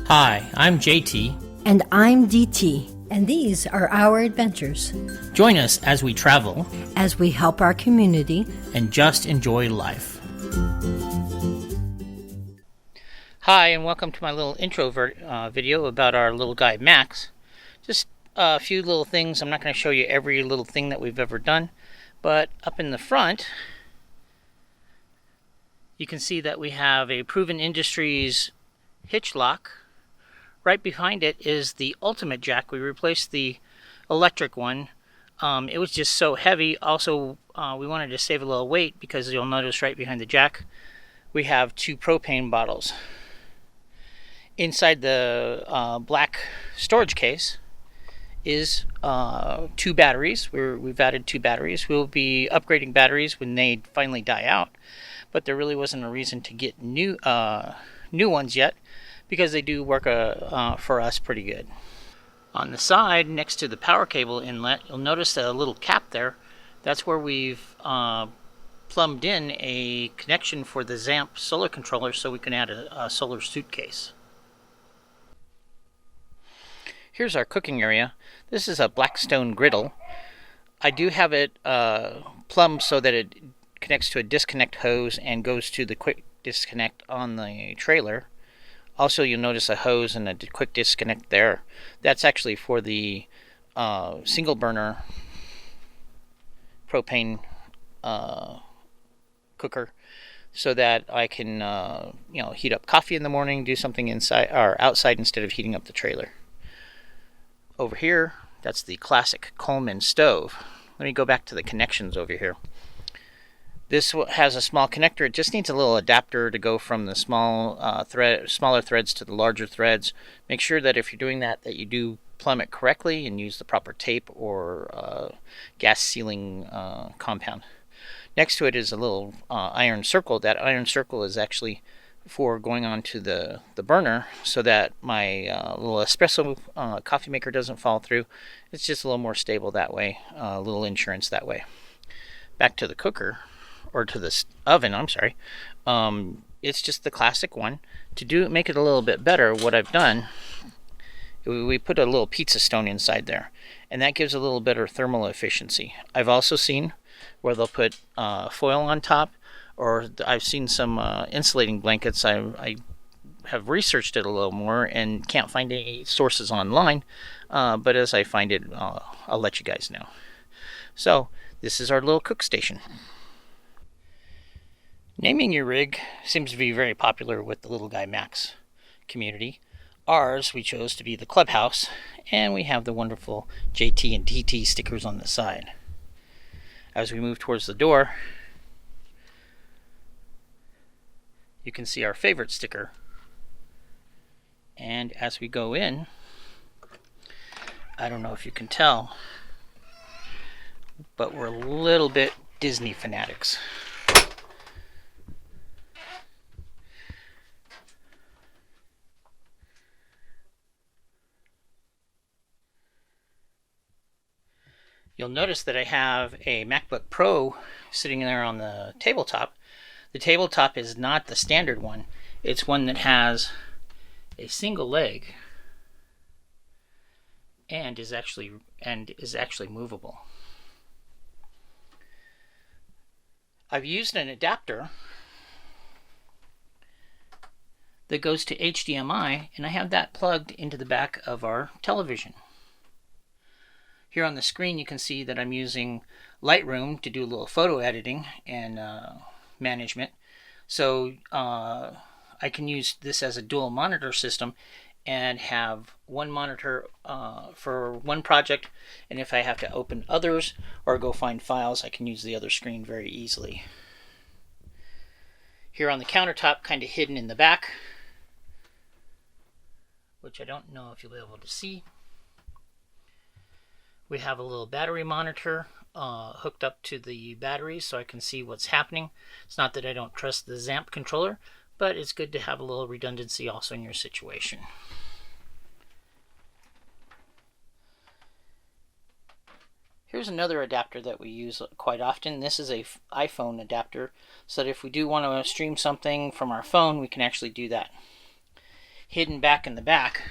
Hi, I'm JT. And I'm DT, and these are our adventures. Join us as we travel, as we help our community, and just enjoy life. Hi, and welcome to my little intro video about our little guy Max. Just a few little things. I'm not going to show you every little thing that we've ever done, but up in the front, you can see that we have a Proven Industries hitch lock. Right behind it is the ultimate jack. We replaced the electric one. It was just so heavy. Also, we wanted to save a little weight because you'll notice right behind the jack we have 2 propane bottles. Inside the black storage case is 2 batteries. We've added 2 batteries. We'll be upgrading batteries when they finally die out, but there really wasn't a reason to get new ones yet, because they do work for us pretty good. On the side, next to the power cable inlet, you'll notice a little cap there. That's where we've plumbed in a connection for the ZAMP solar controller so we can add a solar suitcase. Here's our cooking area. This is a Blackstone griddle. I do have it plumbed so that it connects to a disconnect hose and goes to the quick disconnect on the trailer. Also, you'll notice a hose and a quick disconnect there. That's actually for the single burner propane cooker, so that I can heat up coffee in the morning, do something inside or outside instead of heating up the trailer. Over here, that's the classic Coleman stove. Let me go back to the connections over here. This has a small connector. It just needs a little adapter to go from the smaller threads to the larger threads. Make sure that if you're doing that you do plumb it correctly and use the proper tape or gas sealing compound. Next to it is a little iron circle. That iron circle is actually for going onto the burner so that my little espresso coffee maker doesn't fall through. It's just a little more stable that way, a little insurance that way. Back to the cooker. Or to this oven, I'm sorry. It's just the classic one. To make it a little bit better, what I've done, we put a little pizza stone inside there, and that gives a little better thermal efficiency. I've also seen where they'll put foil on top, or I've seen some insulating blankets. I have researched it a little more and can't find any sources online, but as I find it, I'll let you guys know. So this is our little cook station. Naming your rig seems to be very popular with the Little Guy Max community. Ours, we chose to be the Clubhouse, and we have the wonderful JT and DT stickers on the side. As we move towards the door, you can see our favorite sticker. And as we go in, I don't know if you can tell, but we're a little bit Disney fanatics. You'll notice that I have a MacBook Pro sitting there on the tabletop. The tabletop is not the standard one. It's one that has a single leg and is actually movable. I've used an adapter that goes to HDMI, and I have that plugged into the back of our television. Here on the screen you can see that I'm using Lightroom to do a little photo editing and management. So I can use this as a dual monitor system and have one monitor for one project, and if I have to open others or go find files, I can use the other screen very easily. Here on the countertop, kind of hidden in the back, which I don't know if you'll be able to see, we have a little battery monitor hooked up to the battery so I can see what's happening. It's not that I don't trust the ZAMP controller, but it's good to have a little redundancy also in your situation. Here's another adapter that we use quite often. This is a iPhone adapter, so that if we do want to stream something from our phone, we can actually do that. hidden back in the back,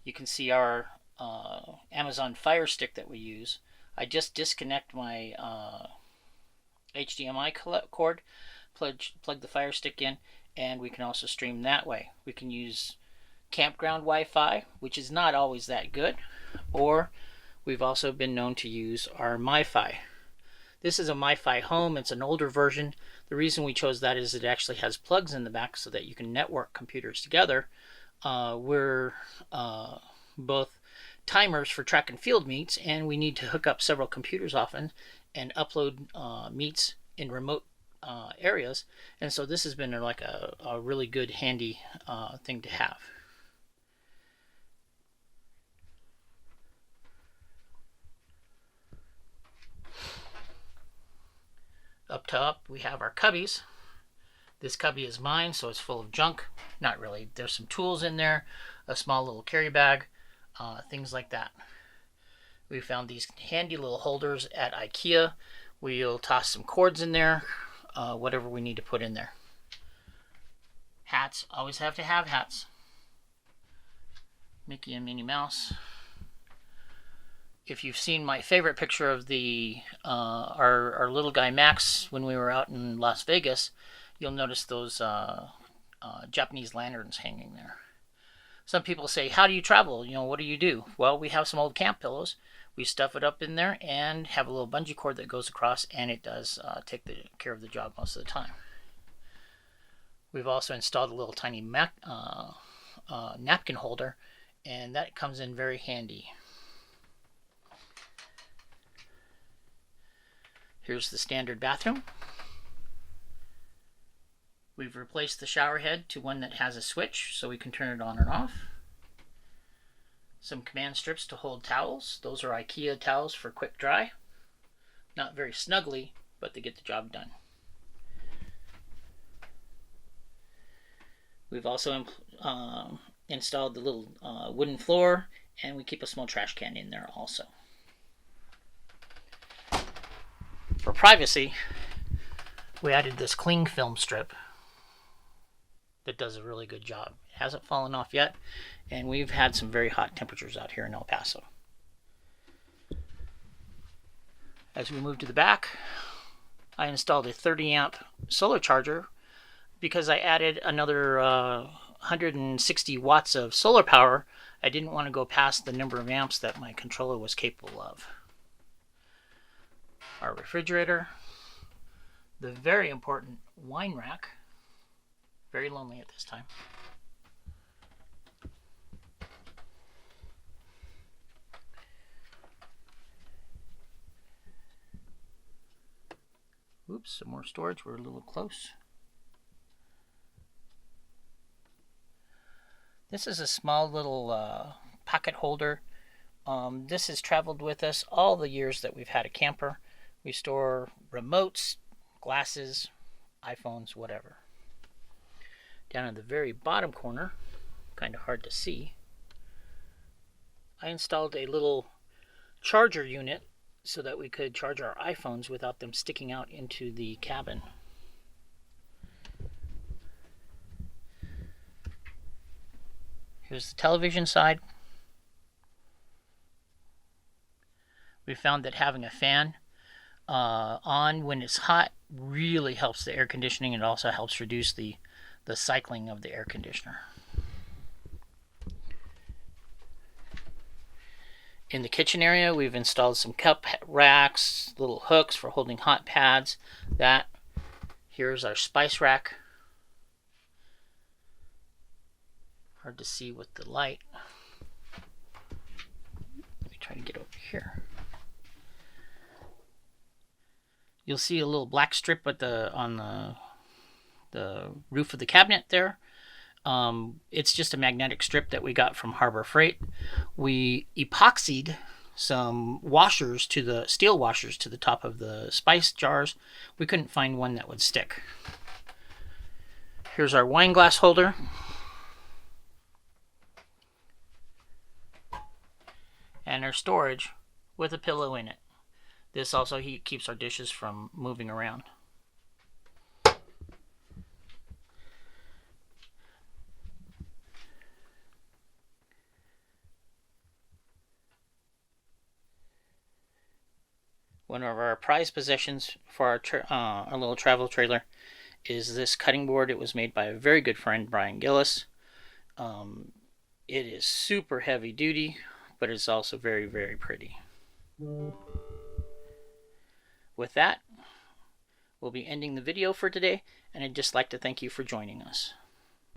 you can see our Amazon Fire Stick that we use. I just disconnect my HDMI cord, plug the Fire Stick in, and we can also stream that way. We can use campground Wi-Fi, which is not always that good, or we've also been known to use our MiFi. This is a MiFi Home. It's an older version. The reason we chose that is it actually has plugs in the back so that you can network computers together. We're both timers for track and field meets, and we need to hook up several computers often and upload meets in remote areas. And so this has been like a really good, handy thing to have. Up top, we have our cubbies. This cubby is mine, so it's full of junk. Not really. There's some tools in there, a small little carry bag, things like that. We found these handy little holders at IKEA. We'll toss some cords in there, whatever we need to put in there. Hats. Always have to have hats. Mickey and Minnie Mouse. If you've seen my favorite picture of the our Little Guy Max when we were out in Las Vegas, you'll notice those Japanese lanterns hanging there. Some people say, how do you travel? What do you do? Well, we have some old camp pillows. We stuff it up in there and have a little bungee cord that goes across, and it does take care of the job most of the time. We've also installed a little tiny napkin holder, and that comes in very handy. Here's the standard bathroom. We've replaced the shower head to one that has a switch so we can turn it on and off. Some command strips to hold towels. Those are IKEA towels for quick dry. Not very snuggly, but they get the job done. We've also installed the little wooden floor, and we keep a small trash can in there also. For privacy, we added this cling film strip that does a really good job. It hasn't fallen off yet, and we've had some very hot temperatures out here in El Paso. As we move to the back, I installed a 30 amp solar charger because I added another 160 watts of solar power. I didn't want to go past the number of amps that my controller was capable of. Our refrigerator, the very important wine rack, very lonely at this time. Oops, some more storage, we're a little close. This is a small little pocket holder. This has traveled with us all the years that we've had a camper. We store remotes, glasses, iPhones, whatever. Down in the very bottom corner, kind of hard to see, I installed a little charger unit so that we could charge our iPhones without them sticking out into the cabin. Here's the television side. We found that having a fan on when it's hot really helps the air conditioning, and it also helps reduce the cycling of the air conditioner. In the kitchen area, we've installed some cup racks, little hooks for holding hot pads. Here's our spice rack. Hard to see with the light. Let me try to get over here. You'll see a little black strip on the roof of the cabinet there. It's just a magnetic strip that we got from Harbor Freight. We epoxied some washers steel washers to the top of the spice jars. We couldn't find one that would stick. Here's our wine glass holder. And our storage with a pillow in it. This also keeps our dishes from moving around. One of our prized possessions for our little travel trailer is this cutting board. It was made by a very good friend, Brian Gillis. It is super heavy duty, but it's also very, very pretty. With that, we'll be ending the video for today, and I'd just like to thank you for joining us.